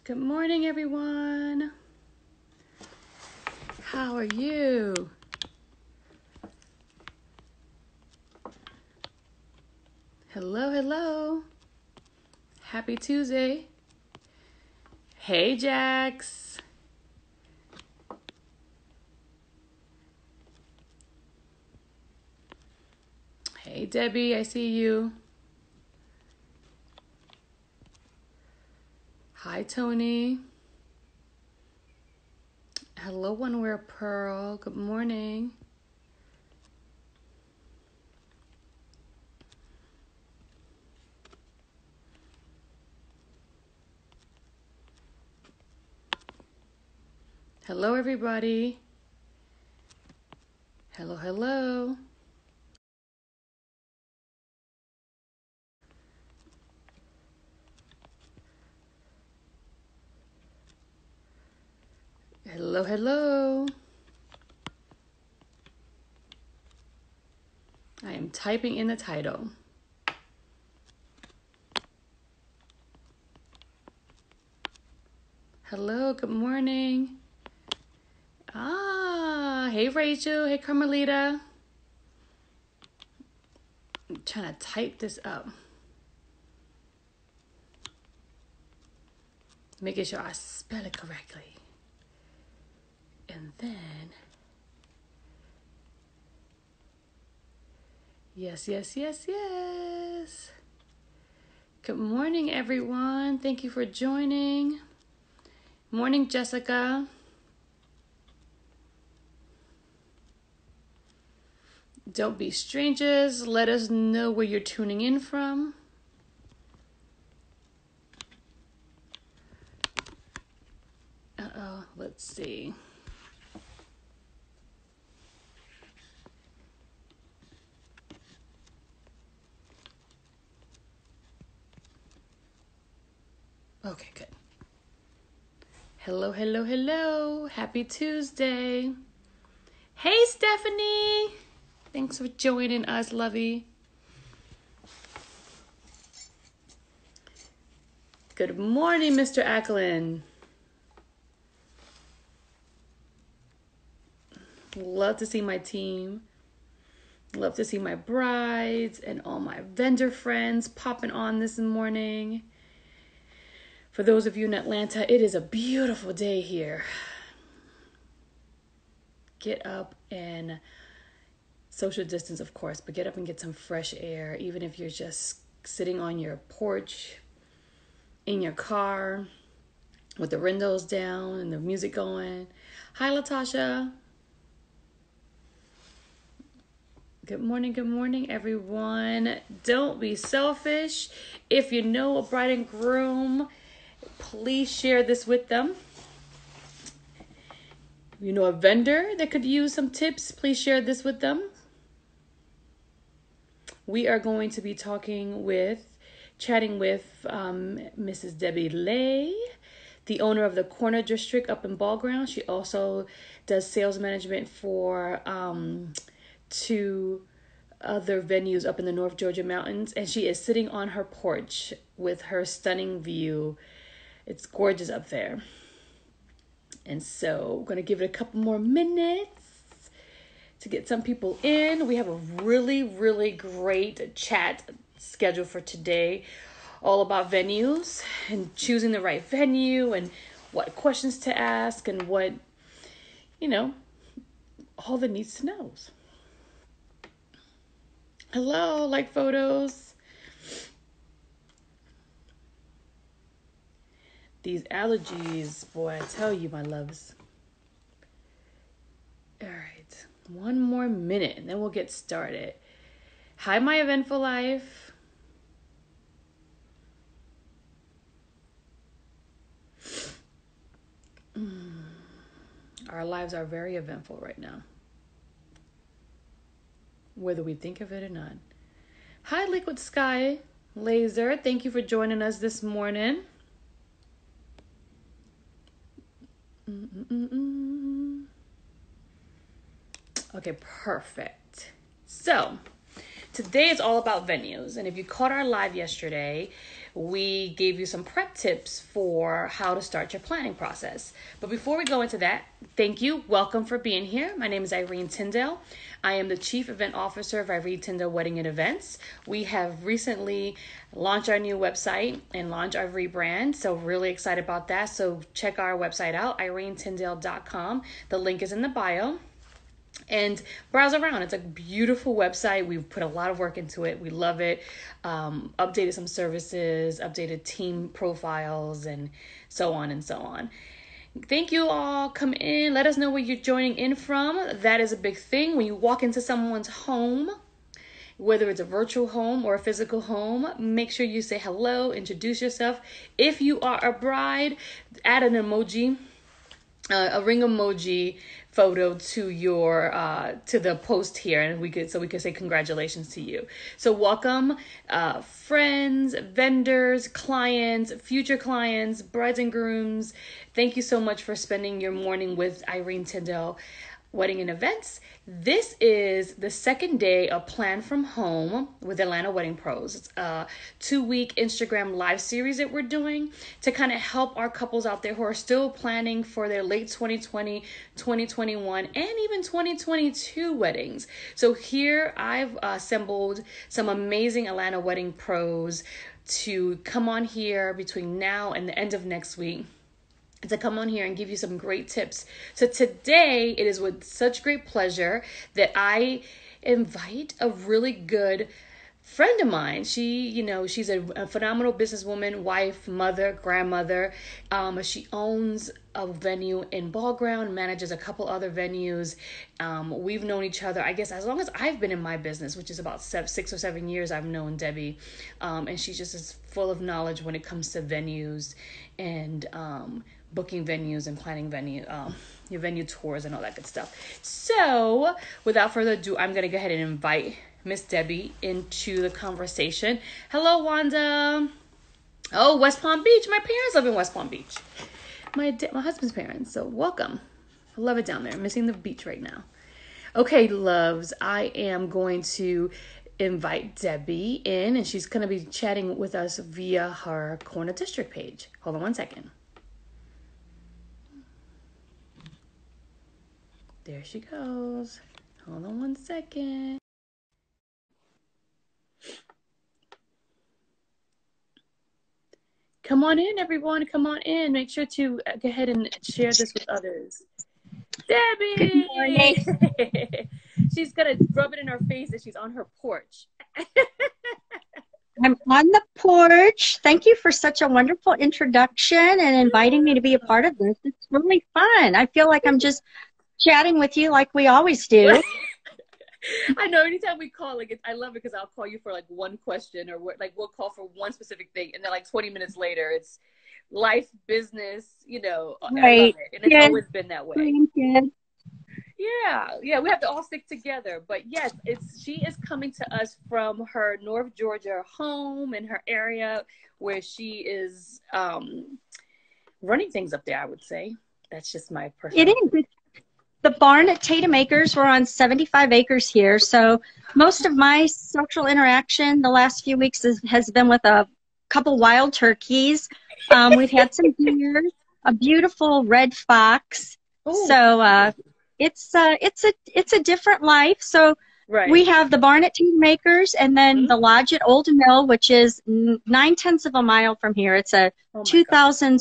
Good morning, everyone. How are you? Hello, hello. Happy Tuesday. Hey, Jax. Hey, Debbie, I see you. Hi, Tony. Hello, One Wear Pearl. Good morning. Hello, everybody. Hello, hello. Hello, hello. I am typing in the title. Hello, good morning. Hey, Rachel. Hey, Carmelita. I'm trying to type this up. Making sure I spell it correctly. And then, yes. Good morning, everyone. Thank you for joining. Morning, Jessica. Don't be strangers. Let us know where you're tuning in from. Let's see. Okay, good. Hello, hello, hello. Happy Tuesday. Hey, Stephanie. Thanks for joining us, lovey. Good morning, Mr. Acklin. Love to see my team. Love to see my brides and all my vendor friends popping on this morning. For those of you in Atlanta, it is a beautiful day here. Get up and social distance, of course, but get up and get some fresh air, even if you're just sitting on your porch, in your car, with the windows down and the music going. Hi, Latasha. Good morning, everyone. Don't be selfish. If you know a bride and groom, please share this with them. If you know a vendor that could use some tips, please share this with them. We are going to be chatting with Mrs. Debbie Lay, the owner of the Corner District up in Ball Ground. She also does sales management for two other venues up in the North Georgia mountains, and she is sitting on her porch with her stunning view. It's gorgeous up there. And so we're going to give it a couple more minutes to get some people in. We have a really, really great chat scheduled for today, all about venues and choosing the right venue and what questions to ask and what, all the needs to knows. Hello, like photos. These allergies, boy, I tell you, my loves. All right, one more minute and then we'll get started. Hi, my eventful life. Our lives are very eventful right now, whether we think of it or not. Hi, Liquid Sky Laser. Thank you for joining us this morning. Okay, perfect. So, today is all about venues. And if you caught our live yesterday, we gave you some prep tips for how to start your planning process. But before we go into that, thank you. Welcome for being here. My name is Irene Tyndale. I am the Chief Event Officer of Irene Tyndale Wedding and Events. We have recently launched our new website and launched our rebrand, so really excited about that. So check our website out, irenetyndale.com. The link is in the bio. And browse around. It's a beautiful website. We've put a lot of work into it. We love it. Updated some services, updated team profiles, and so on and so on. Thank you all. Come in. Let us know where you're joining in from. That is a big thing. When you walk into someone's home, whether it's a virtual home or a physical home, make sure you say hello, introduce yourself. If you are a bride, add an emoji, a ring emoji photo to your to the post here, and we could say congratulations to you. So welcome friends, vendors, clients, future clients, brides and grooms. Thank you so much for spending your morning with Irene Tyndale Wedding and Events. This is the second day of Plan From Home with Atlanta Wedding Pros. It's a 2-week Instagram live series that we're doing to kind of help our couples out there who are still planning for their late 2020, 2021, and even 2022 weddings. So here I've assembled some amazing Atlanta Wedding Pros to come on here between now and the end of next week to come on here and give you some great tips. So today, it is with such great pleasure that I invite a really good friend of mine. She's a phenomenal businesswoman, wife, mother, grandmother. She owns a venue in Ball Ground, manages a couple other venues. We've known each other, I guess, as long as I've been in my business, which is about 6 or 7 years. I've known Debbie, and she just is full of knowledge when it comes to venues and booking venues and planning your venue tours and all that good stuff. So without further ado, I'm going to go ahead and invite Miss Debbie into the conversation. Hello, Wanda. Oh, West Palm Beach. My parents live in West Palm Beach. My husband's parents. So welcome. I love it down there. I'm missing the beach right now. Okay, loves. I am going to invite Debbie in, and she's going to be chatting with us via her Corner District page. Hold on one second. There she goes. Hold on one second. Come on in, everyone. Come on in. Make sure to go ahead and share this with others. Debbie! Good morning. She's going to rub it in her face that she's on her porch. I'm on the porch. Thank you for such a wonderful introduction and inviting me to be a part of this. It's really fun. I feel like I'm just chatting with you like we always do. I know. Anytime we call, I love it because I'll call you for one question, or we'll call for one specific thing, and then 20 minutes later, it's life, business. Right. I love it, and it's always been that way. Yeah. We have to all stick together. But yes, she is coming to us from her North Georgia home in her area, where she is running things up there. I would say that's just my personal. It is. The barn at Tatum Acres, we're on 75 acres here. So most of my social interaction the last few weeks has been with a couple wild turkeys. We've had some deer, a beautiful red fox. Ooh. So it's a different life. So right. We have the barn at Tatum Acres, and then the lodge at Old Mill, which is 9/10 of a mile from here. It's a 2,000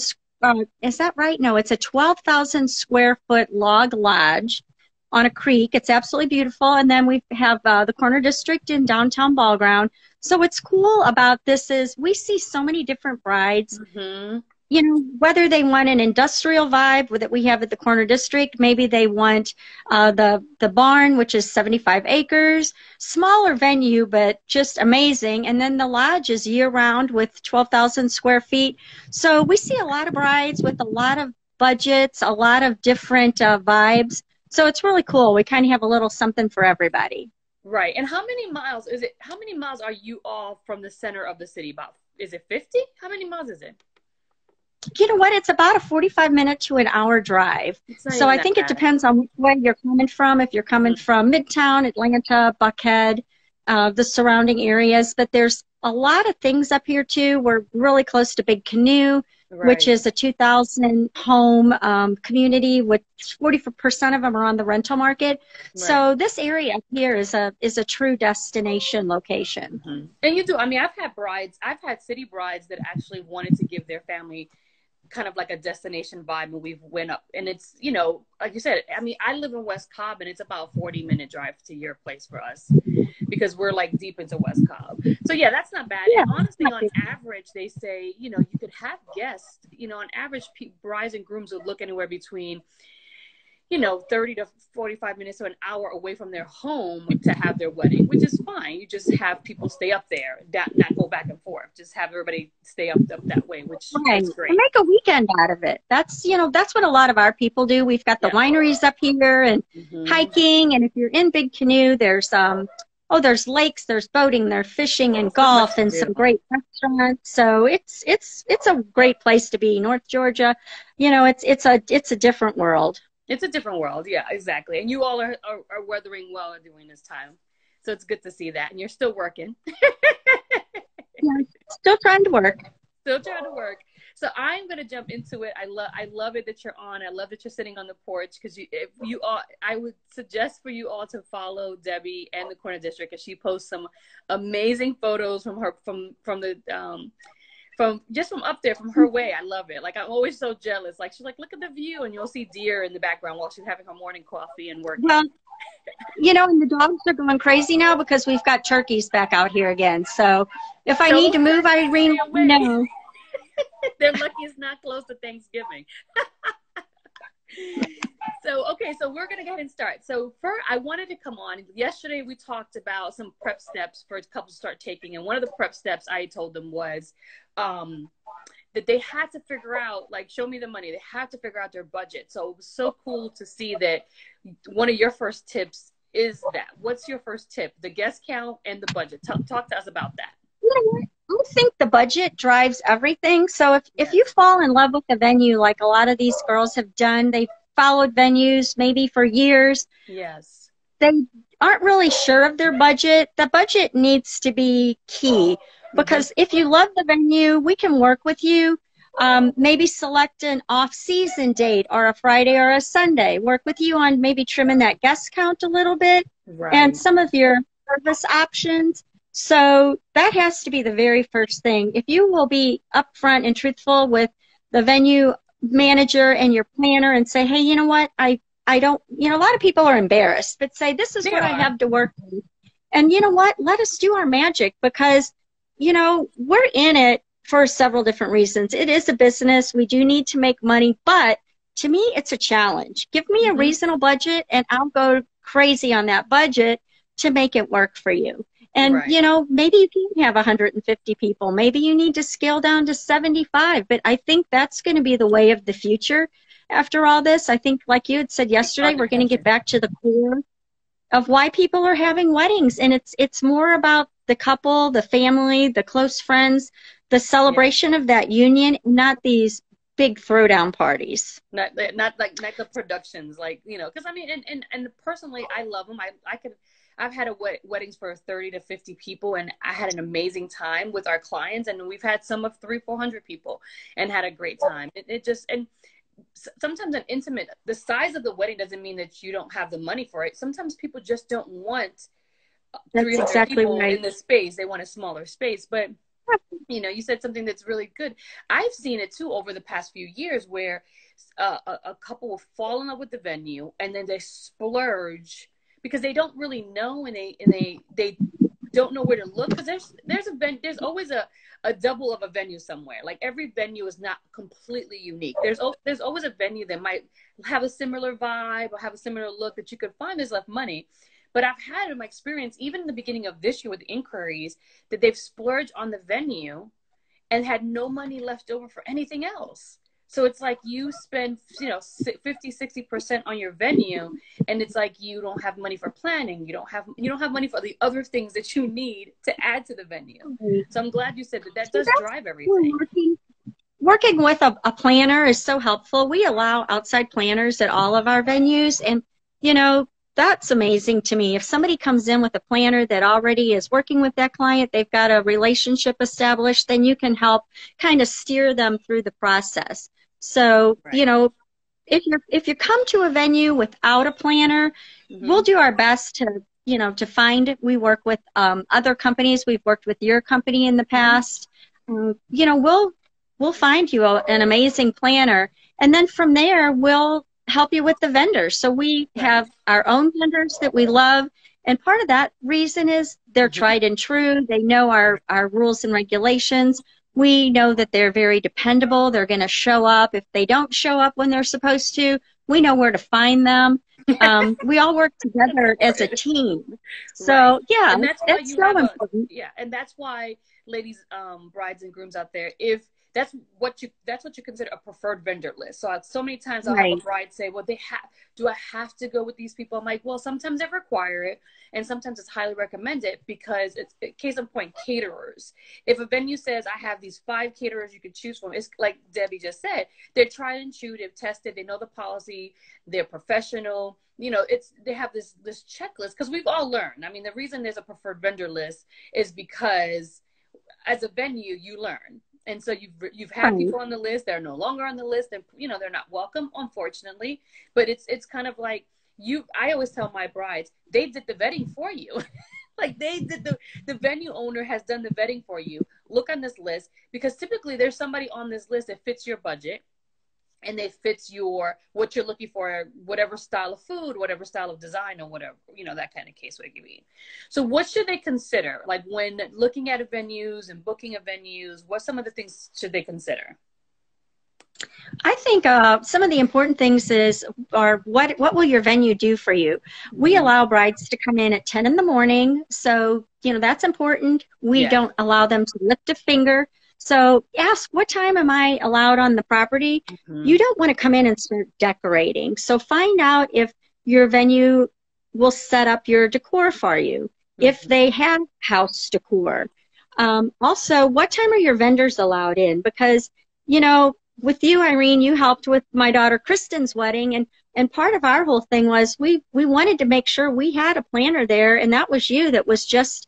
is that right? No, it's a 12,000 square foot log lodge on a creek. It's absolutely beautiful. And then we have the Corner District in downtown Ball Ground. So what's cool about this is we see so many different brides. Mm-hmm. Whether they want an industrial vibe that we have at the Corner District, maybe they want the barn, which is 75 acres, smaller venue, but just amazing. And then the lodge is year-round with 12,000 square feet. So we see a lot of brides with a lot of budgets, a lot of different vibes. So it's really cool. We kind of have a little something for everybody. Right. And how many miles is it? How many miles are you all from the center of the city? Is it 50? How many miles is it? You know what? It's about a 45-minute to an hour drive. So I think it depends on which way you're coming from. If you're coming from Midtown, Atlanta, Buckhead, the surrounding areas. But there's a lot of things up here too. We're really close to Big Canoe, which Right. is a 2,000 home community, with 40% of them are on the rental market. Right. So this area up here is a true destination location. Hmm. And you do. I mean, I've had city brides that actually wanted to give their family kind of like a destination vibe, and we've went up, and it's, you know, like you said, I mean, I live in West Cobb, and it's about a 40-minute drive to your place for us, because we're like deep into West Cobb. So yeah, that's not bad. Yeah, And honestly, not on big. average, they say, you know, you could have guests, you know, on average, brides and grooms would look anywhere between, you know, 30 to 45 minutes to an hour away from their home to have their wedding, which is fine. You just have people stay up there, not go back and forth. Just have everybody stay up that way, which Right. is And great. make a weekend out of it. That's, you know, that's what a lot of our people do. We've got the Yeah. wineries up here and Hmm. hiking. And if you're in Big Canoe, there's lakes, there's boating, there's fishing and So much golf to and do. some great restaurants. So it's a great place to be. North Georgia, you know, it's a different world. It's a different world. Yeah, exactly. And you all are weathering well during this time. So it's good to see that. And you're still working, Yeah, still trying to work. still trying to work. So I'm going to jump into it. I love it that you're on. I love that you're sitting on the porch, because if you all, I would suggest for you all to follow Debbie and the Corner District, as she posts some amazing photos from her, from the, from just from up there, from her way. I love it. Like, I'm always so jealous. Like, she's like, look at the view, and you'll see deer in the background while she's having her morning coffee and working. Well, you know, and the dogs are going crazy now because we've got turkeys back out here again. So if I need to move, Irene, let me know. They're lucky it's not close to Thanksgiving. So, okay, so we're going to go ahead and start. So first, I wanted to come on. Yesterday, we talked about some prep steps for couples to start taking. And one of the prep steps I told them was that they had to figure out, like, show me the money. They have to figure out their budget. So it was so cool to see that one of your first tips is that. What's your first tip? The guest count and the budget. Talk to us about that. You know what? I think the budget drives everything. So if Yes. you fall in love with a venue, like a lot of these girls have done, they've followed venues maybe for years. Yes. They aren't really sure of their budget. The budget needs to be key, because if you love the venue, we can work with you. Maybe select an off-season date or a Friday or a Sunday. Work with you on maybe trimming that guest count a little bit Right. and some of your service options. So that has to be the very first thing. If you will be upfront and truthful with the venue manager and your planner and say, hey, you know what, I don't, you know, a lot of people are embarrassed, but say, this is what I have to work with. And you know what, let us do our magic, because, you know, we're in it for several different reasons. It is a business. We do need to make money, but to me, it's a challenge. Give me a reasonable budget and I'll go crazy on that budget to make it work for you. And, Right. you know, maybe you can have 150 people. Maybe you need to scale down to 75. But I think that's going to be the way of the future after all this. I think, like you had said yesterday, we're going to get back to the core of why people are having weddings. And it's more about the couple, the family, the close friends, the celebration of that union, not these big throwdown parties. Not like the productions, like, you know, because I mean, and personally, I love them. I've had weddings for 30 to 50 people, and I had an amazing time with our clients, and we've had some of 300-400 people and had a great time. It just, and sometimes an intimate, the size of the wedding doesn't mean that you don't have the money for it. Sometimes people just don't want That's 300 exactly people right. in the space. They want a smaller space. But, you know, you said something that's really good. I've seen it too over the past few years, where a couple will fall in love with the venue, and then they splurge because they don't really know, and they don't know where to look, because there's always a double of a venue somewhere. Like, every venue is not completely unique. There's always a venue that might have a similar vibe or have a similar look that you could find there's left money. But I've had in my experience, even in the beginning of this year with inquiries, that they've splurged on the venue and had no money left over for anything else. So it's like you spend, you know, 50, 60% on your venue, and it's like you don't have money for planning. You don't have money for the other things that you need to add to the venue. So I'm glad you said that does drive everything. Working with a planner is so helpful. We allow outside planners at all of our venues, and, you know, that's amazing to me. If somebody comes in with a planner that already is working with that client, they've got a relationship established, then you can help kind of steer them through the process. So, Right. if you come to a venue without a planner, we'll do our best to, to find. We work with other companies. We've worked with your company in the past. We'll find you an amazing planner, and then from there we'll help you with the vendors. So we have our own vendors that we love, and part of that reason is they're tried and true. They know our rules and regulations. We know that they're very dependable. They're going to show up. If they don't show up when they're supposed to, we know where to find them. We all work together as a team. So yeah, and that's it's so important. And that's why, ladies, brides and grooms out there, if that's what you consider a preferred vendor list. So many times I'll have a bride say, well, do I have to go with these people? I'm like, well, sometimes they require it, and sometimes it's highly recommended, because it's, case in point, caterers. If a venue says, I have these 5 caterers you can choose from, it's like Debbie just said, they're tried and true, they've tested, they know the policy, they're professional. They have this checklist, because we've all learned. I mean, the reason there's a preferred vendor list is because as a venue, you learn. And so you've had people on the list, they're no longer on the list, and they're not welcome, unfortunately. But it's kind of like I always tell my brides, they did the vetting for you. Like, they did the venue owner has done the vetting for you. Look on this list, because typically there's somebody on this list that fits your budget, and it fits what you're looking for, whatever style of food, whatever style of design, or whatever, that kind of case would be. So what should they consider? Like, when looking at venues and booking of venues, what some of the things should they consider? I think some of the important things are what will your venue do for you? We allow brides to come in at 10 in the morning. So, that's important. We don't allow them to lift a finger. So ask, what time am I allowed on the property? You don't want to come in and start decorating. So find out if your venue will set up your decor for you, if they have house decor. Also, what time are your vendors allowed in? Because, with you, Irene, you helped with my daughter Kristen's wedding, and part of our whole thing was we wanted to make sure we had a planner there, and that was you, that was just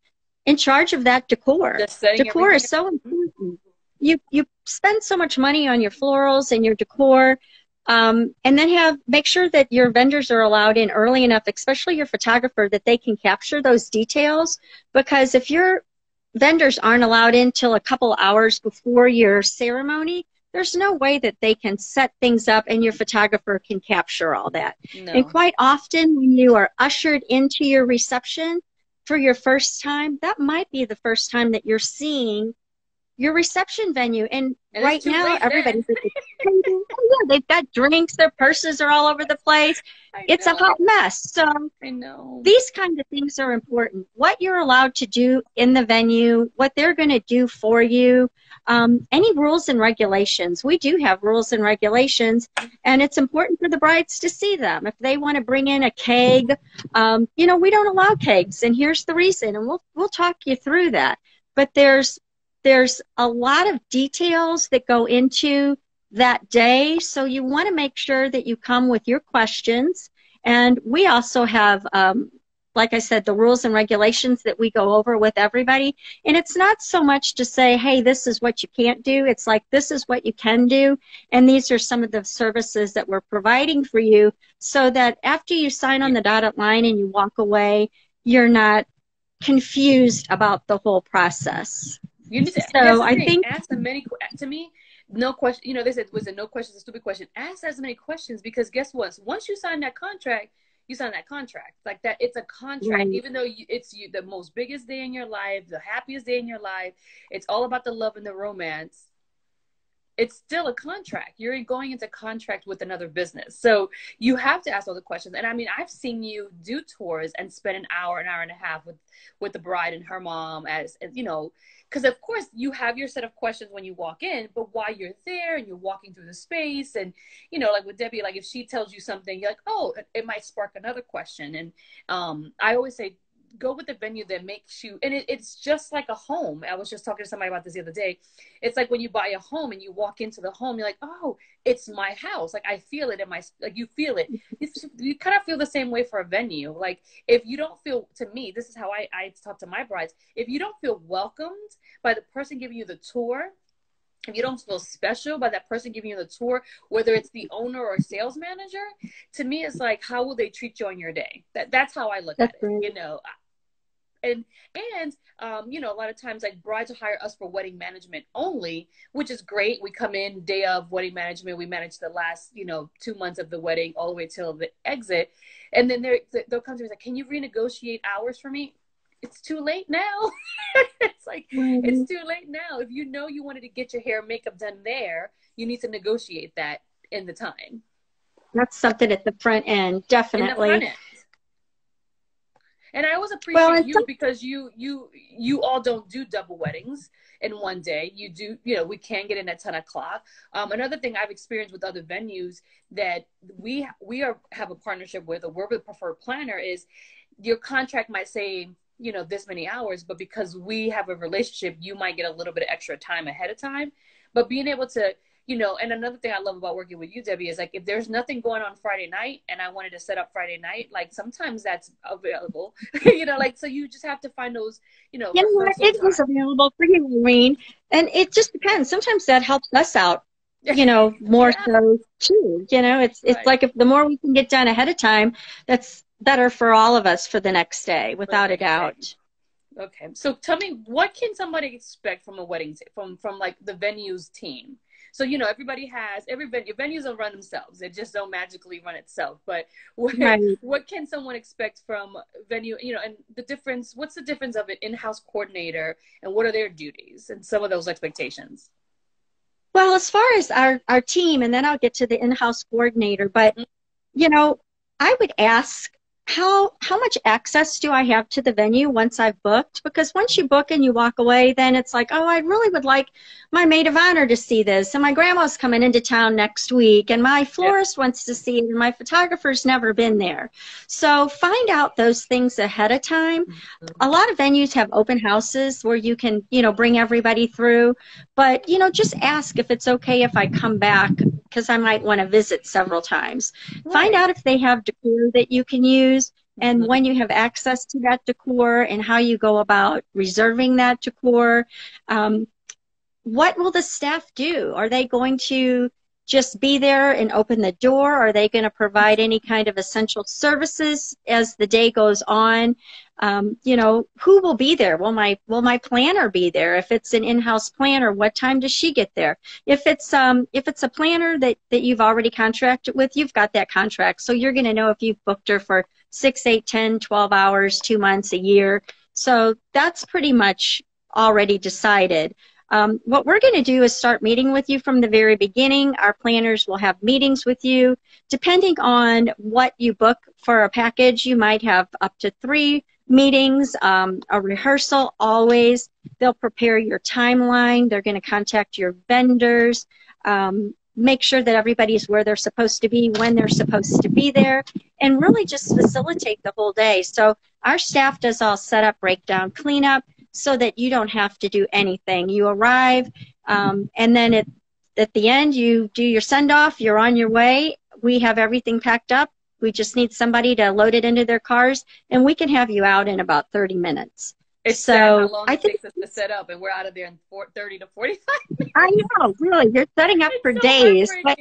in charge of that decor. Decor is so important. You spend so much money on your florals and your decor, and then make sure that your vendors are allowed in early enough, especially your photographer, that they can capture those details. Because if your vendors aren't allowed in till a couple hours before your ceremony, there's no way that they can set things up and your photographer can capture all that. No. And quite often when you are ushered into your reception for your first time, that might be the first time that you're seeing your reception venue. And right now, everybody's they've got drinks, their purses are all over the place. It's a hot mess. So these kind of things are important. What you're allowed to do in the venue, what they're going to do for you, any rules and regulations. We do have rules and regulations, and it's important for the brides to see them. If they want to bring in a keg, we don't allow kegs, and here's the reason, and we'll talk you through that. But there's a lot of details that go into that day, so you want to make sure that you come with your questions. And we also have, like I said, the rules and regulations that we go over with everybody. And it's not so much to say, hey, this is what you can't do. It's like, this is what you can do. And these are some of the services that we're providing for you, so that after you sign on the dotted line and you walk away, you're not confused about the whole process. You need to, so I think, ask them many, to me, no question, they said, was it no question, a stupid question? Ask as many questions, because guess what? Once you sign that contract, you sign that contract. Like that, it's a contract, even though it's the most biggest day in your life, the happiest day in your life. It's all about the love and the romance. It's still a contract. You're going into contract with another business. So you have to ask all the questions. And I mean, I've seen you do tours and spend an hour and a half with the bride and her mom, as because of course you have your set of questions when you walk in, but while you're there and you're walking through the space, and like with Debbie, like if she tells you something, you're like, oh, it might spark another question. And I always say, go with the venue that makes you, and it's just like a home. I was just talking to somebody about this the other day. It's like when you buy a home and you walk into the home, you're like, oh, it's my house. Like I feel it in my, like you feel it. You kind of feel the same way for a venue. Like if you don't feel, to me, this is how I talk to my brides. If you don't feel welcomed by the person giving you the tour, if you don't feel special by that person giving you the tour, whether it's the owner or sales manager, to me, it's like, how will they treat you on your day? That's how I look at it, you know. And you know, a lot of times like brides will hire us for wedding management only, which is great. We come in day of wedding management, we manage the last, you know, 2 months of the wedding all the way till the exit, and then they'll come to me like, can you renegotiate hours for me? It's too late now. It's like, it's too late now. If you know you wanted to get your hair and makeup done there, you need to negotiate that in the time. That's something at the front end, definitely. In the front end. And I always appreciate you because you all don't do double weddings in one day. You do, you know, we can get in at 10 o'clock. Another thing I've experienced with other venues that we have a partnership with, or we're the preferred planner, is your contract might say, you know, this many hours, but because we have a relationship, you might get a little bit of extra time ahead of time. But being able to, you know, and another thing I love about working with you, Debbie, is like, if there's nothing going on Friday night and I wanted to set up Friday night, like sometimes that's available, you know, like, so you just have to find those, you know. You know what? It is available for you, Irene. And it just depends. Sometimes that helps us out, you know, more so too. You know, it's like if the more we can get done ahead of time, that's better for all of us for the next day, without a doubt. Okay. So tell me, what can somebody expect from a wedding, from like the venue's team? So, you know, every venues don't run themselves. It just don't magically run itself. But what can someone expect from venue, you know, and what's the difference of an in-house coordinator and what are their duties and some of those expectations? Well, as far as our team, and then I'll get to the in-house coordinator, but, you know, I would ask, how much access do I have to the venue once I've booked? Because once you book and you walk away, then it's like, oh, I really would like my maid of honor to see this, and my grandma's coming into town next week, and my florist wants to see it, and my photographer's never been there. So find out those things ahead of time. A lot of venues have open houses where you can, you know, bring everybody through, but, you know, just ask if it's okay if I come back, because I might want to visit several times. Find out if they have decor that you can use, and when you have access to that decor, and how you go about reserving that decor. What will the staff do? Are they going to just be there and open the door? Are they going to provide any kind of essential services as the day goes on? You know, who will be there? Will my planner be there? If it's an in-house planner, what time does she get there? If it's a planner that you've already contracted with, you've got that contract. So you're going to know if you've booked her for 6, 8, 10, 12 hours, 2 months, a year. So that's pretty much already decided. What we're going to do is start meeting with you from the very beginning. Our planners will have meetings with you. Depending on what you book for a package, you might have up to 3 meetings, a rehearsal always. They'll prepare your timeline. They're going to contact your vendors, make sure that everybody's where they're supposed to be, when they're supposed to be there, and really just facilitate the whole day. So our staff does all setup, breakdown, cleanup, so that you don't have to do anything. You arrive, and then at the end, you do your send-off, you're on your way. We have everything packed up. We just need somebody to load it into their cars, and we can have you out in about 30 minutes. It's so how long it takes us to set up, and we're out of there in 30 to 45 minutes. I know, really. You're setting up for days. But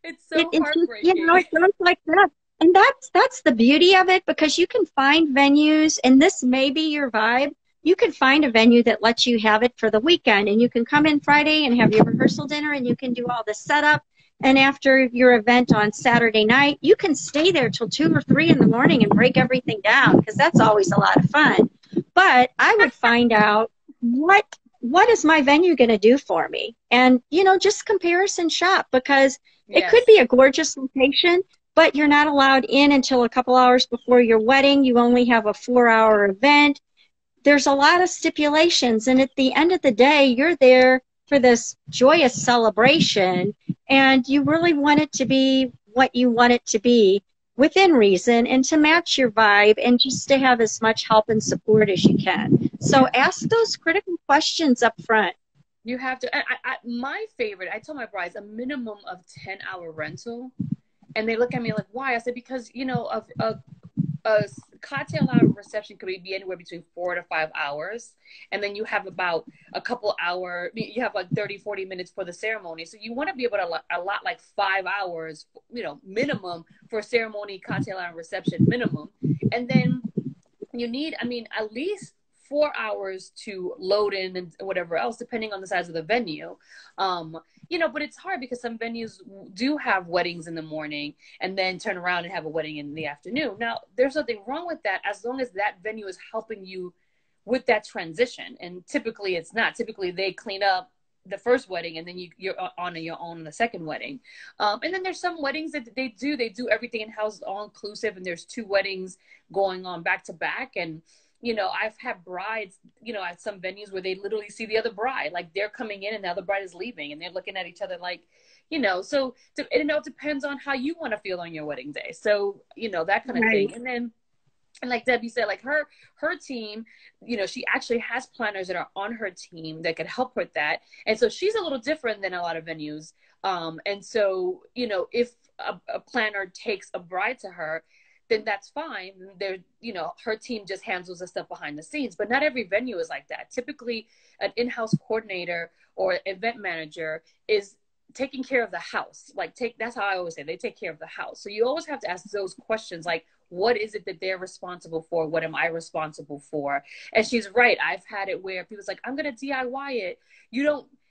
it's so heartbreaking. You know, it goes like that. And that's the beauty of it, because you can find venues, and this may be your vibe. You can find a venue that lets you have it for the weekend, and you can come in Friday and have your rehearsal dinner, and you can do all the setup. And after your event on Saturday night, you can stay there till 2 or 3 in the morning and break everything down, because that's always a lot of fun. But I would find out what is my venue going to do for me, and, you know, just comparison shop, because it could be a gorgeous location, but you're not allowed in until a couple hours before your wedding. You only have a 4-hour event. There's a lot of stipulations, and at the end of the day, you're there for this joyous celebration, and you really want it to be what you want it to be. within reason and to match your vibe and just to have as much help and support as you can. So ask those critical questions up front. You have to. My favorite, I tell my brides, a minimum of 10-hour rental. And they look at me like, why? I said, because, you know, a cocktail hour reception could be anywhere between 4 to 5 hours. And then you have about a couple hour, you have like 30, 40 minutes for the ceremony. So you want to be able to allot like 5 hours, you know, minimum for ceremony, cocktail hour reception minimum. And then you need, I mean, at least 4 hours to load in and whatever else, depending on the size of the venue. You know, but it's hard because some venues do have weddings in the morning and then turn around and have a wedding in the afternoon. Now, there's nothing wrong with that as long as that venue is helping you with that transition. And typically it's not. Typically they clean up the first wedding and then you're on your own in the second wedding. And then there's some weddings that they do everything in-house, all inclusive, and there's 2 weddings going on back to back. And you know, I've had brides, you know, at some venues where they literally see the other bride, like they're coming in and the other bride is leaving and they're looking at each other like, you know, so it all depends on how you want to feel on your wedding day. So, you know, that kind of thing. And then, and like Debbie said, like her team, you know, she actually has planners that are on her team that could help with that. And so she's a little different than a lot of venues. And so, you know, if a planner takes a bride to her, then that's fine. There, you know, her team just handles the stuff behind the scenes, but not every venue is like that. Typically an in-house coordinator or event manager is taking care of the house. Like that's how I always say, they take care of the house. So you always have to ask those questions, like, what is it that they're responsible for? What am I responsible for? And she's right. I've had it where people's like, I'm going to DIY it.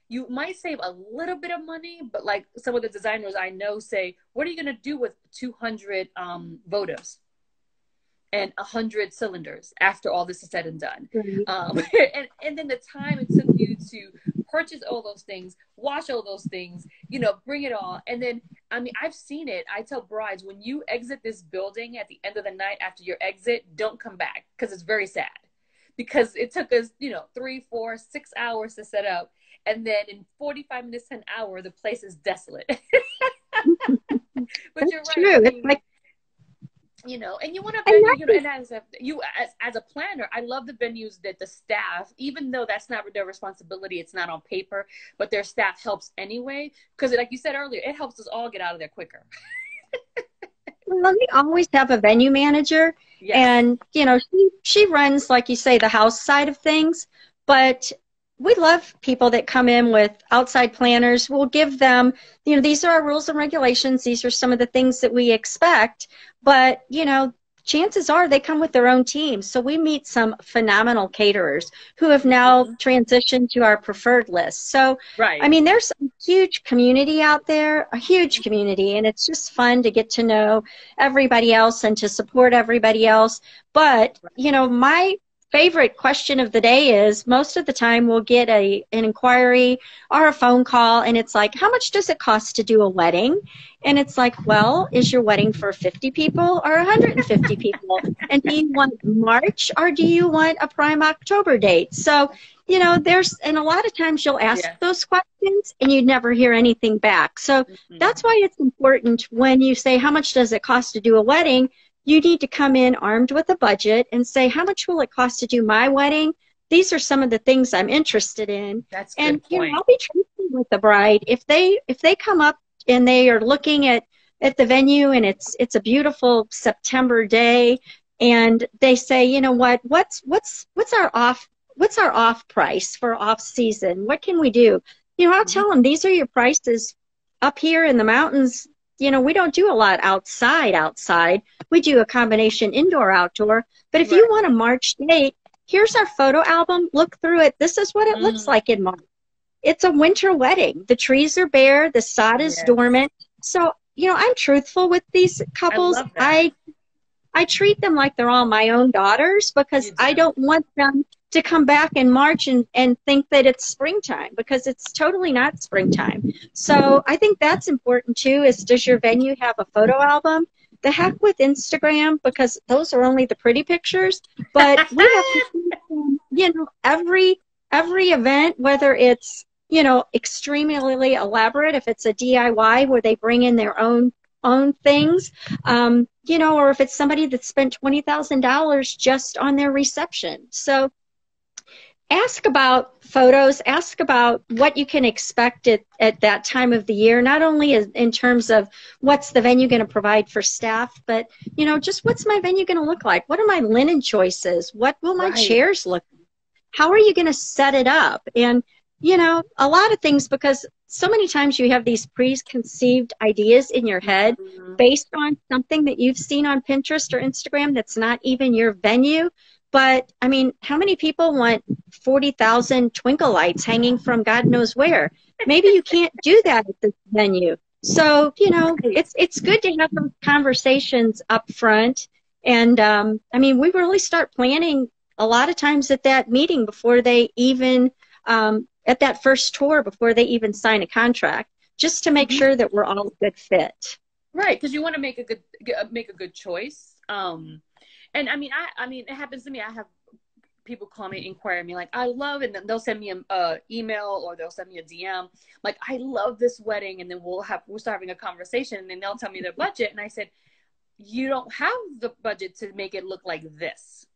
You might save a little bit of money, but like some of the designers I know say, what are you going to do with 200 votives and 100 cylinders after all this is said and done? And then the time it took you to purchase all those things, wash all those things, you know, bring it all. And then, I mean, I've seen it. I tell brides, when you exit this building at the end of the night after your exit, don't come back, because it's very sad. Because it took us, you know, 3, 4, 6 hours to set up. And then in 45 minutes to an hour, the place is desolate. But That's you're right. true. I mean, it's like, you know, and you want to venue, you know, and as a planner, I love the venues that the staff, even though that's not their responsibility, it's not on paper, but their staff helps anyway. Because like you said earlier, it helps us all get out of there quicker. well, we always have a venue manager. Yes. And, you know, she runs, like you say, the house side of things, but we love people that come in with outside planners. We'll give them, you know, these are our rules and regulations. These are some of the things that we expect. But, you know, chances are they come with their own teams. So we meet some phenomenal caterers who have now transitioned to our preferred list. So, I mean, there's a huge community out there, a huge community, and it's just fun to get to know everybody else and to support everybody else. But, you know, my favorite question of the day is, most of the time we'll get an inquiry or a phone call, and it's like, how much does it cost to do a wedding? And it's like, well, is your wedding for 50 people or 150 people? And do you want March or do you want a prime October date? So, you know, and a lot of times you'll ask those questions and you never hear anything back. So that's why it's important when you say, how much does it cost to do a wedding? You need to come in armed with a budget and say, how much will it cost to do my wedding? These are some of the things I'm interested in. That's a good point. You know, I'll be truthful with the bride. If they come up and they are looking at the venue and it's a beautiful September day and they say, you know what, what's our off price for off season? What can we do? You know, I'll tell them, these are your prices up here in the mountains. You know, we don't do a lot outside. We do a combination indoor-outdoor. But if you want a March date, here's our photo album. Look through it. This is what it looks like in March. It's a winter wedding. The trees are bare. The sod is dormant. So, you know, I'm truthful with these couples. I treat them like they're all my own daughters because I don't want them to come back in March and think that it's springtime, because it's totally not springtime. So I think that's important too, is does your venue have a photo album? The heck with Instagram, because those are only the pretty pictures. But we have to, you know, every event, whether it's, you know, extremely elaborate, if it's a DIY where they bring in their own own things, you know, or if it's somebody that spent $20,000 just on their reception. So ask about photos, ask about what you can expect at that time of the year, not only in terms of what's the venue going to provide for staff, but, you know, just what's my venue going to look like? What are my linen choices? What will my chairs look like? How are you going to set it up? And, you know, a lot of things, because so many times you have these preconceived ideas in your head based on something that you've seen on Pinterest or Instagram that's not even your venue. But, I mean, how many people want 40,000 twinkle lights hanging from God knows where? Maybe you can't do that at this venue. So, you know, it's good to have those conversations up front. And, I mean, we really start planning a lot of times at that meeting before they even, at that first tour, before they even sign a contract, just to make sure that we're all a good fit. Right, because you want to make a good choice. And I mean, it happens to me. I have people call me, inquire me, like, I love, and then they'll send me an email or they'll send me a DM, like, I love this wedding, and then we'll start having a conversation, and then they'll tell me their budget, and I said, you don't have the budget to make it look like this.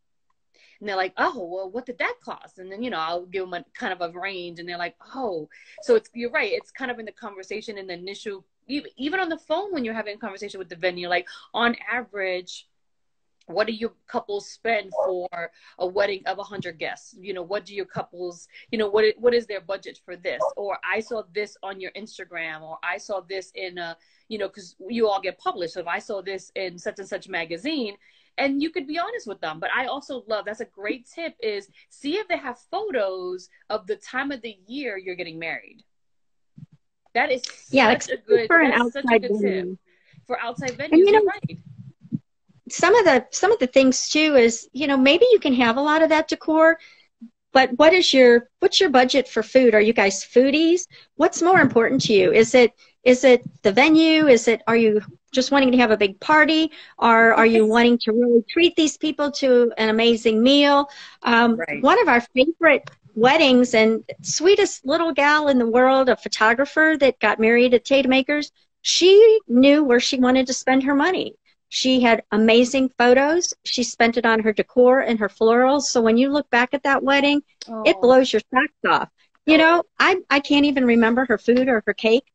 And they're like, oh, well, what did that cost? And then, you know, I'll give them a kind of a range, and they're like, oh, so you're right. It's kind of in the conversation, in the initial, even on the phone when you're having a conversation with the venue, like, on average, what do your couples spend for a wedding of 100 guests? You know, what do your couples, you know, what is their budget for this? Or I saw this on your Instagram, or I saw this in you know, because you all get published. So if I saw this in such and such magazine, and you could be honest with them. But I also love, that's a great tip, is see if they have photos of the time of the year you're getting married. That is such a good tip for outside venues. And, you know, you're right. Some of the things too is, you know, maybe you can have a lot of that decor, but what's your budget for food? Are you guys foodies? What's more important to you? Is it the venue? Are you just wanting to have a big party? Or are you wanting to really treat these people to an amazing meal? Right. One of our favorite weddings, and sweetest little gal in the world, a photographer that got married at Tatemakers, she knew where she wanted to spend her money. She had amazing photos. She spent it on her decor and her florals. So when you look back at that wedding, it blows your socks off. You know, I can't even remember her food or her cake,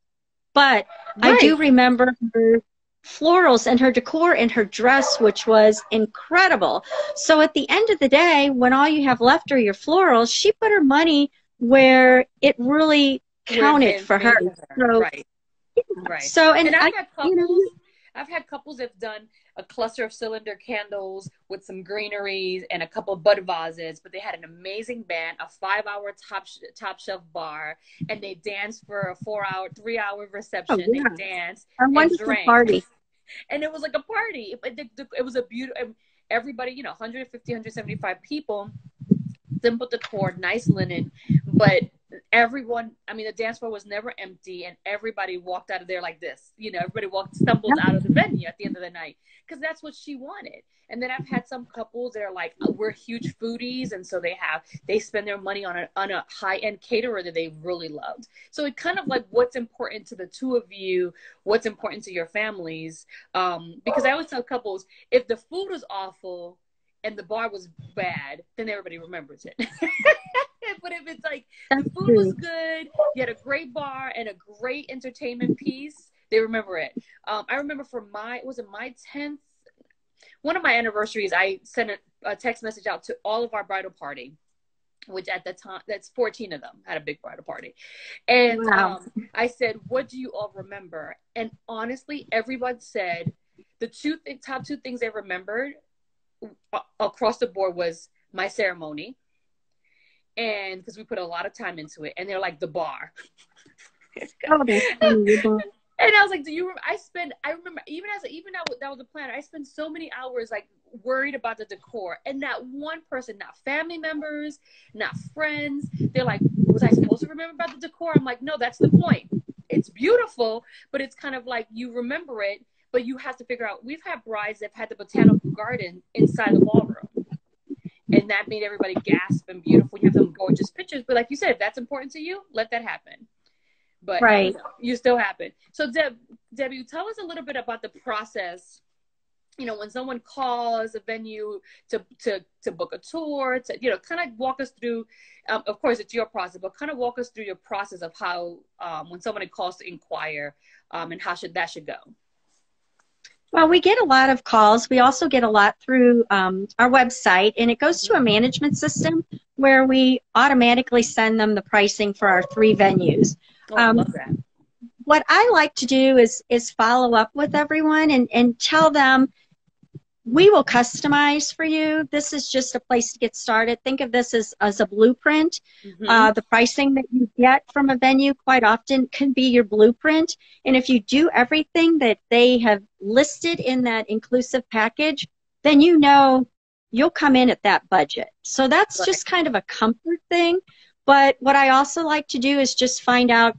but I do remember her florals and her decor and her dress, which was incredible. So at the end of the day, when all you have left are your florals, she put her money where it really counted for her. So, right. So, and I've had couples, you know, I've had couples that have done a cluster of cylinder candles with some greeneries and a couple of bud vases, but they had an amazing band, a 5-hour top shelf bar, and they danced for a 3-hour reception. They danced and drank. Party. And it was like a party. It was a beautiful, everybody, you know, 150, 175 people, simple decor, nice linen, but everyone, I mean, the dance floor was never empty, and everybody walked out of there like this. You know, everybody stumbled out of the venue at the end of the night, because that's what she wanted. And then I've had some couples that are like, we're huge foodies, and so they spend their money on a high-end caterer that they really loved. So it kind of like, what's important to the two of you, what's important to your families, because I always tell couples, if the food was awful and the bar was bad, then everybody remembers it. But if it's like the food was good, you had a great bar and a great entertainment piece, they remember it. I remember for my 10th, one of my anniversaries, I sent a text message out to all of our bridal party, which at the time, that's 14 of them, had a big bridal party. And I said, what do you all remember? And honestly, everyone said the top two things they remembered across the board was my ceremony, and because we put a lot of time into it, and they're like, the bar. And I was like, I remember even that was a planner, I spent so many hours like worried about the decor, and not one person, not family members, not friends, they're like, was I supposed to remember about the decor? I'm like, no, that's the point. It's beautiful, but it's kind of like, you remember it, but you have to figure out, we've had brides that have had the botanical garden inside the ballroom, and that made everybody gasp and beautiful. You have some gorgeous pictures, but like you said, if that's important to you, let that happen. but Right. you still happen. So Debbie, tell us a little bit about the process. When someone calls a venue to book a tour, to kind of walk us through. Of course, it's your process, but kind of walk us through your process of how when somebody calls to inquire, and how that should go. Well, we get a lot of calls. We also get a lot through our website, and it goes to a management system where we automatically send them the pricing for our 3 venues. Oh, I love that. What I like to do is follow up with everyone and tell them, we will customize for you. This is just a place to get started. Think of this as a blueprint. The pricing that you get from a venue quite often can be your blueprint. And if you do everything that they have listed in that inclusive package, then you'll come in at that budget. So that's just kind of a comfort thing. But what I also like to do is just find out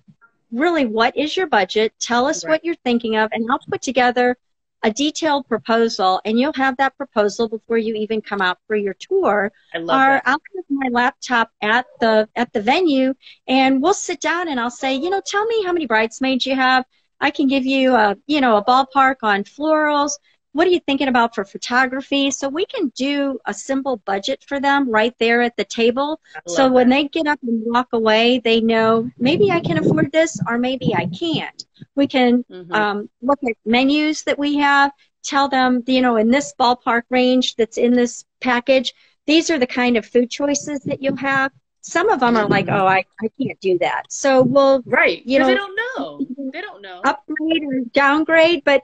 really what is your budget, tell us what you're thinking of, and I'll put together a detailed proposal, and you'll have that proposal before you even come out for your tour. I love that. I'll have my laptop at the venue, and we'll sit down and I'll say, tell me how many bridesmaids you have. I can give you a ballpark on florals. What are you thinking about for photography? So we can do a simple budget for them right there at the table. So when they get up and walk away, they know maybe I can afford this or maybe I can't. We can look at menus that we have, tell them, in this ballpark range that's in this package, these are the kind of food choices that you'll have. Some of them are like, oh, I can't do that. So we'll, they don't know. Upgrade or downgrade, but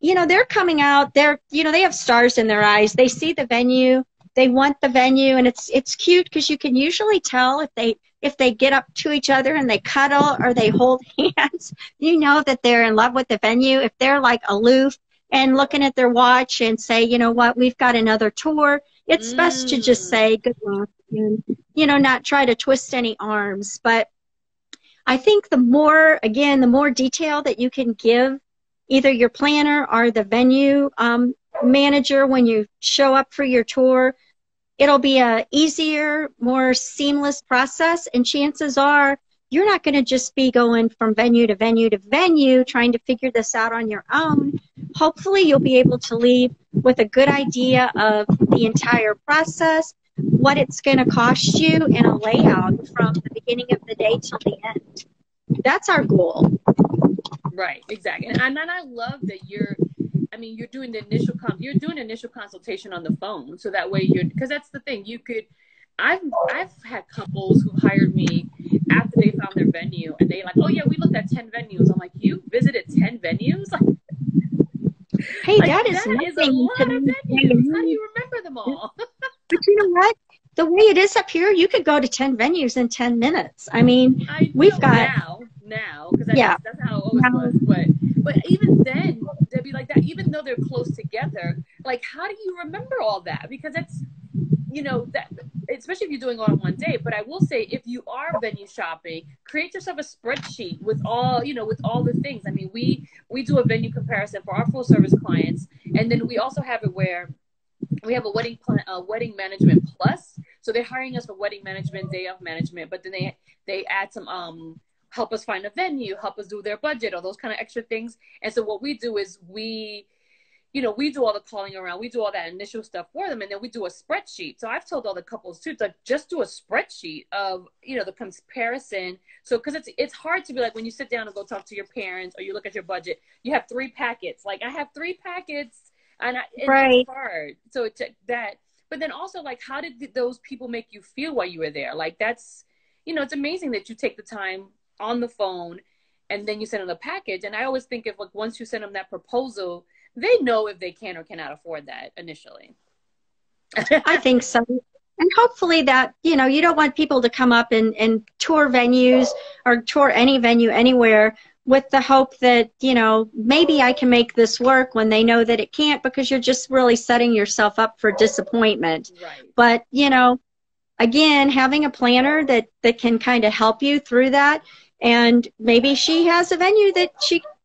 they're coming out, they have stars in their eyes. They see the venue, they want the venue, and it's cute because you can usually tell if they get up to each other and they cuddle or they hold hands, that they're in love with the venue. If they're like aloof and looking at their watch and say, you know what, we've got another tour, it's best to just say good luck and, not try to twist any arms. But I think the more detail that you can give either your planner or the venue manager when you show up for your tour, it'll be a easier, more seamless process, and chances are you're not going to just be going from venue to venue to venue trying to figure this out on your own. Hopefully you'll be able to leave with a good idea of the entire process, what it's going to cost you, and a layout from the beginning of the day till the end. That's our goal. Right, exactly. And I love that you're doing the initial consultation on the phone, so that way because that's the thing, I've had couples who hired me after they found their venue, and they like, oh yeah, we looked at 10 venues. I'm like, you visited 10 venues? Hey, that is a lot of venues. How do you remember them all? But you know what? The way it is up here, you could go to 10 venues in 10 minutes. We've got now because that's how it always was. But even then, Debbie, like that, even though they're close together, like how do you remember all that? Because that's that, especially if you're doing it on one day. But I will say, if you are venue shopping, create yourself a spreadsheet with all the things. We do a venue comparison for our full service clients, and then we also have it where we have a wedding management plus. So they're hiring us for wedding management, day of management, but then they add some help us find a venue, help us do their budget, all those kind of extra things. And so what we do is we do all the calling around, we do all that initial stuff for them, and then we do a spreadsheet. So I've told all the couples too, like just do a spreadsheet of, the comparison. So, cause it's hard to be like, when you sit down and go talk to your parents or you look at your budget, you have 3 packets. Like I have 3 packets and it's hard. So it's that, but then also like, how did those people make you feel while you were there? Like that's, it's amazing that you take the time on the phone and then you send them the package. And I always think if like, once you send them that proposal, they know if they can or cannot afford that initially. I think so. And hopefully that, you don't want people to come up and tour venues or tour any venue anywhere with the hope that, maybe I can make this work when they know that it can't, because you're just really setting yourself up for disappointment. Right. But, again, having a planner that can kind of help you through that. And maybe she has a venue that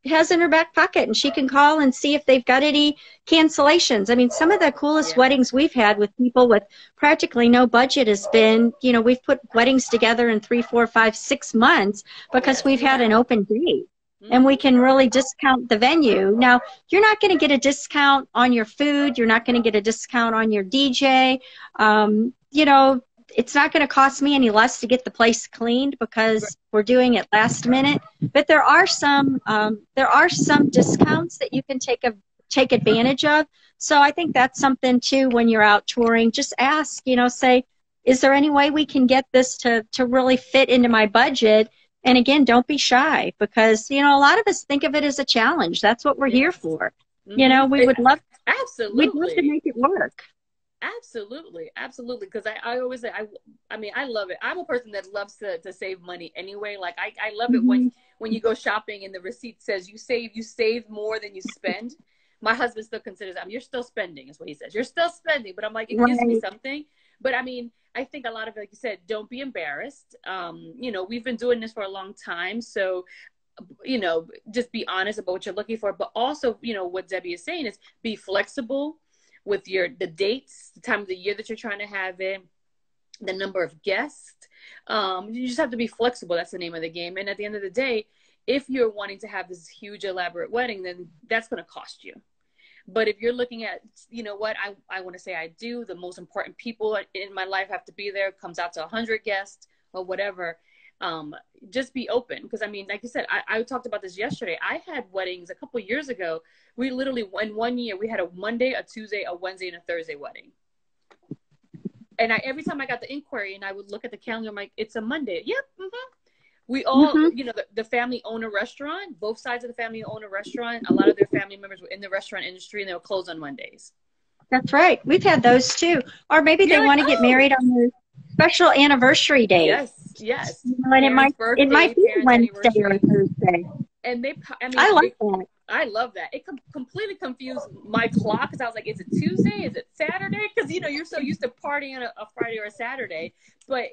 has in her back pocket, and she can call and see if they've got any cancellations. I mean, some of the coolest weddings we've had with people with practically no budget has been, you know, we've put weddings together in 3, 4, 5, 6 months because we've had an open date. And we can really discount the venue. Now, you're not going to get a discount on your food. You're not going to get a discount on your DJ. You know, it's not going to cost me any less to get the place cleaned because we're doing it last minute. But there are some discounts that you can take advantage of. So I think that's something too when you're out touring. Just ask, you know, say, is there any way we can get this to really fit into my budget? And again, don't be shy because, you know, a lot of us think of it as a challenge. That's what we're here for. You know, we would love, we'd love to make it work. Absolutely. Absolutely. Because I always say, I mean, I love it. I'm a person that loves to save money anyway. Like I love it when you go shopping and the receipt says you save more than you spend. My husband still considers, I mean, you're still spending is what he says. You're still spending, but I'm like, it gives me something. But I mean, I think a lot of it, like you said, don't be embarrassed. You know, we've been doing this for a long time. So, you know, just be honest about what you're looking for. But also, you know, what Debbie is saying is be flexible with the dates, the time of the year that you're trying to have it, the number of guests. You just have to be flexible. That's the name of the game. And at the end of the day, if you're wanting to have this huge elaborate wedding, then that's going to cost you. But if you're looking at, you know what, I want to say I do, the most important people in my life have to be there, comes out to 100 guests or whatever, just be open. Because, I mean, like you said, I talked about this yesterday. I had weddings a couple of years ago. We literally, in one year, we had a Monday, a Tuesday, a Wednesday, and a Thursday wedding. And every time I got the inquiry and I would look at the calendar, I'm like, it's a Monday. Yep. We all, you know, the family own a restaurant. Both sides of the family own a restaurant. A lot of their family members were in the restaurant industry and they were closed on Mondays. That's right. We've had those too. Or maybe they want to get married on their special anniversary day. Yes. You know, and it might be Wednesday or Thursday. And I like that. I love that. It completely confused my clock because I was like, is it Tuesday? Is it Saturday? Because, you know, you're so used to partying on a Friday or a Saturday. But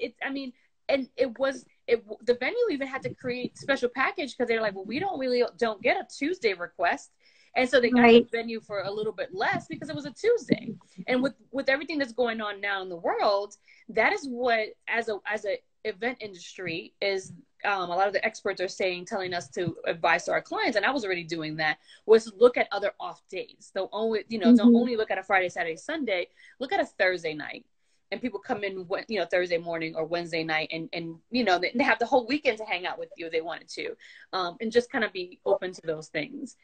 the venue even had to create special package because they're like, well, we don't get a Tuesday request. And so they got the venue for a little bit less because it was a Tuesday. And with everything that's going on now in the world, that is what, as a event industry is, a lot of the experts are telling us to advise to our clients, and I was already doing that, was look at other off days. Don't only look at a Friday, Saturday, Sunday, look at a Thursday night. And people come in, you know, Thursday morning or Wednesday night and you know, they have the whole weekend to hang out with you if they wanted to, and just kind of be open to those things.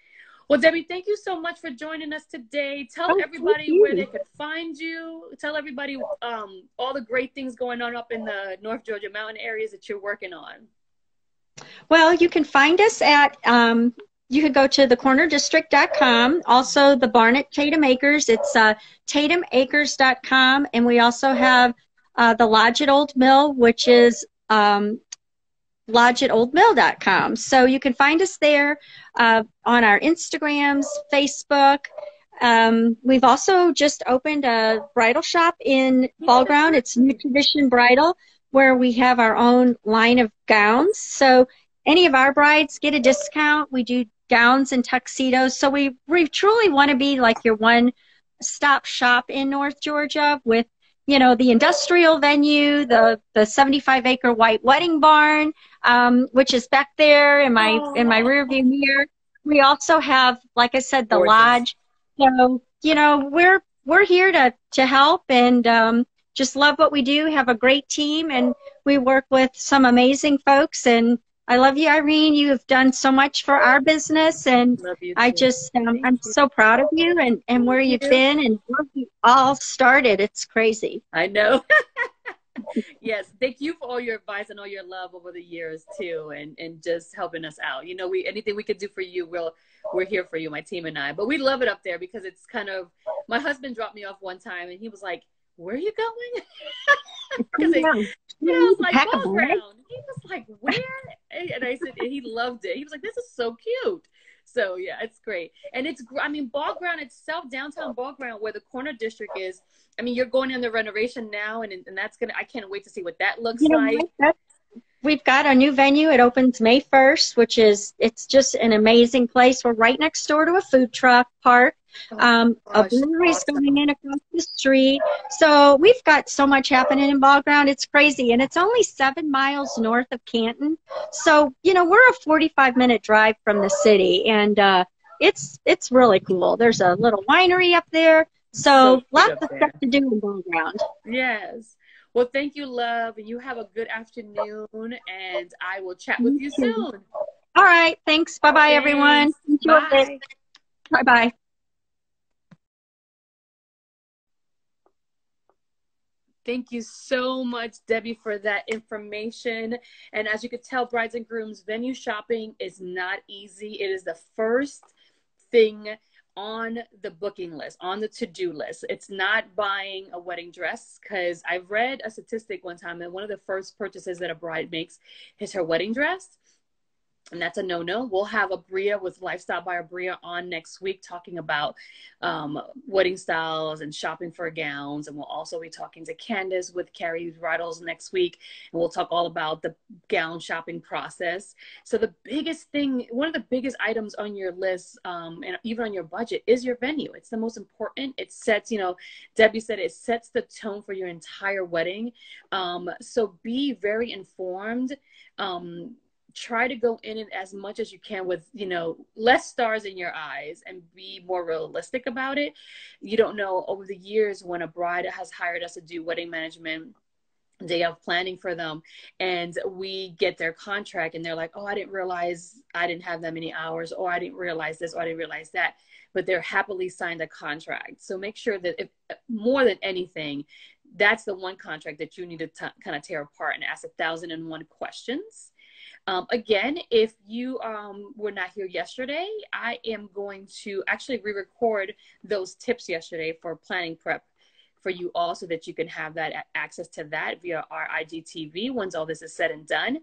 Well, Debbie, thank you so much for joining us today. Tell everybody where they could find you. Tell everybody all the great things going on up in the North Georgia mountain areas that you're working on. Well, you can find us at, you could go to thecornerdistrict.com. Also, the barn at Tatum Acres. It's tatumacres.com. And we also have the Lodge at Old Mill, which is lodgeatoldmill.com. So you can find us there on our Instagrams, Facebook. We've also just opened a bridal shop in Ball Ground. It's New Tradition Bridal, where we have our own line of gowns. So any of our brides get a discount. We do gowns and tuxedos. So we truly want to be like your one-stop shop in North Georgia with, you know, the industrial venue, the 75-acre white wedding barn, which is back there in my rearview mirror. We also have, like I said, the lodge. So, you know, we're here to help and just love what we do, have a great team, and we work with some amazing folks. And I love you, Irene. You have done so much for our business, and I just, I'm so proud of you and where you've been and where you all started. It's crazy. I know. Yes. Thank you for all your advice and all your love over the years too, and just helping us out. You know, anything we could do for you, we're here for you, my team and I. But we love it up there because it's kind of, my husband dropped me off one time and he was like, where are you going? Because I was like, Ball Ground. He was like, where? And I said, and he loved it. He was like, this is so cute. So yeah, it's great. And Ball Ground itself, downtown Ball Ground, where the corner district is, I mean, you're going in the renovation now, and that's I can't wait to see what that looks like. we've got a new venue. It opens May 1st, it's just an amazing place. We're right next door to a food truck park. Oh A gosh, brewery's going awesome. in across the street. So we've got so much happening in Ball Ground. It's crazy. And it's only 7 miles north of Canton. So, we're a 45-minute drive from the city. And it's really cool. There's a little winery up there. So So cute lots up of stuff there. to do in Ball Ground. Yes. Well, thank you, love. You have a good afternoon, and I will chat with You you too. soon. All right. Thanks. Bye-bye, everyone. Thanks. Enjoy it. Bye. Bye-bye. Thank you so much, Debbie, for that information. And as you could tell, brides and grooms, venue shopping is not easy. It is the first thing on the booking list, on the to-do list. It's not buying a wedding dress, because I've read a statistic one time that one of the first purchases that a bride makes is her wedding dress. And that's a no-no. We'll have Abria with Lifestyle by Abria on next week talking about wedding styles and shopping for gowns. And we'll also be talking to Candace with Carrie Riddles next week. And we'll talk all about the gown shopping process. So the biggest thing, one of the biggest items on your list, and even on your budget, is your venue. It's the most important. It sets, Debbie said it sets the tone for your entire wedding. So be very informed. Try to go in it as much as you can with, less stars in your eyes, and be more realistic about it. You don't know, over the years, when a bride has hired us to do wedding management, day of planning for them, and we get their contract and they're like, oh, I didn't realize I didn't have that many hours, or I didn't realize this, or I didn't realize that, but they're happily signed a contract. So make sure that, if more than anything, that's the one contract that you need to kind of tear apart and ask 1,001 questions. Again, if you were not here yesterday, I am going to actually re-record those tips yesterday for planning prep for you all, so that you can have that access to that via our IGTV once all this is said and done.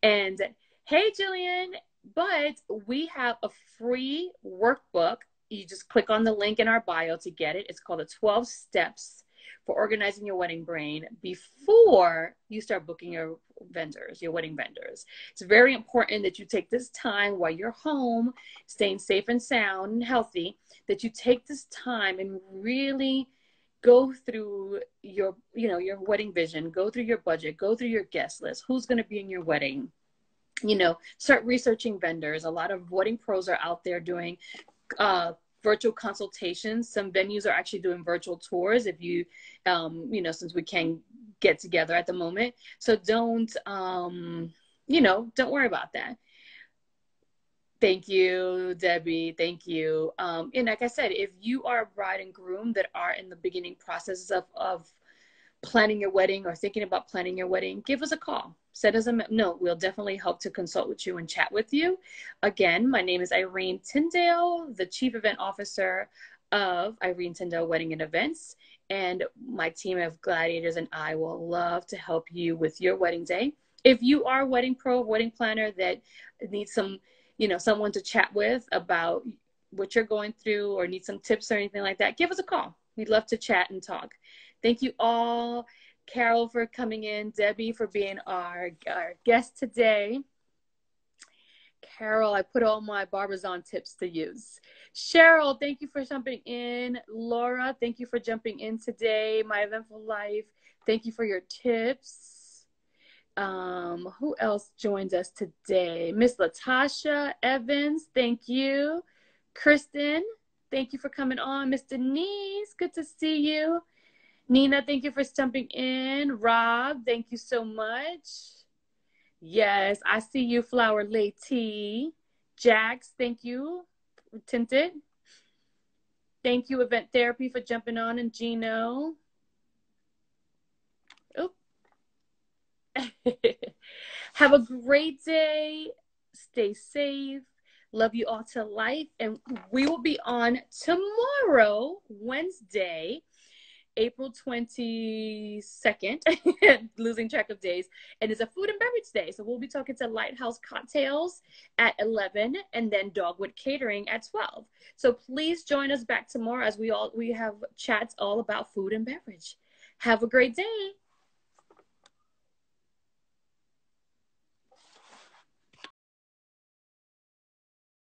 And hey, Jillian, but we have a free workbook. You just click on the link in our bio to get it. It's called the 12 Steps for Organizing Your Wedding Brain before you start booking your vendors, your wedding vendors. It's very important that you take this time while you're home, staying safe and sound and healthy, that you take this time and really go through your, your wedding vision, go through your budget, go through your guest list, who's going to be in your wedding, start researching vendors. A lot of wedding pros are out there doing virtual consultations. Some venues are actually doing virtual tours, if you, since we can't get together at the moment. So don't worry about that. Thank you, Debbie. Thank you. And like I said, if you are a bride and groom that are in the beginning processes of planning your wedding, or thinking about planning your wedding, give us a call. Send us a note. We'll definitely help to consult with you and chat with you. Again, my name is Irene Tyndale, the Chief Event Officer of Irene Tyndale Wedding and Events. And my team of gladiators and I will love to help you with your wedding day. If you are a wedding pro, wedding planner that needs some, someone to chat with about what you're going through, or need some tips or anything like that, give us a call. We'd love to chat and talk. Thank you all. Carol for coming in, Debbie for being our guest today. Carol, I put all my Barbizon tips to use. Cheryl, thank you for jumping in. Laura, thank you for jumping in today. My Eventful Life, thank you for your tips. Who else joins us today? Miss Latasha Evans, thank you. Kristen, thank you for coming on. Miss Denise, good to see you. Nina, thank you for jumping in. Rob, thank you so much. Yes, I see you, Flower Lady. Jax, thank you. Tinted. Thank you, Event Therapy, for jumping on, and Gino. Oh. Have a great day. Stay safe. Love you all to life. And we will be on tomorrow, Wednesday, April 22nd, losing track of days, and it's a food and beverage day. So we'll be talking to Lighthouse Cocktails at 11, and then Dogwood Catering at 12. So please join us back tomorrow as we have chats all about food and beverage. Have a great day.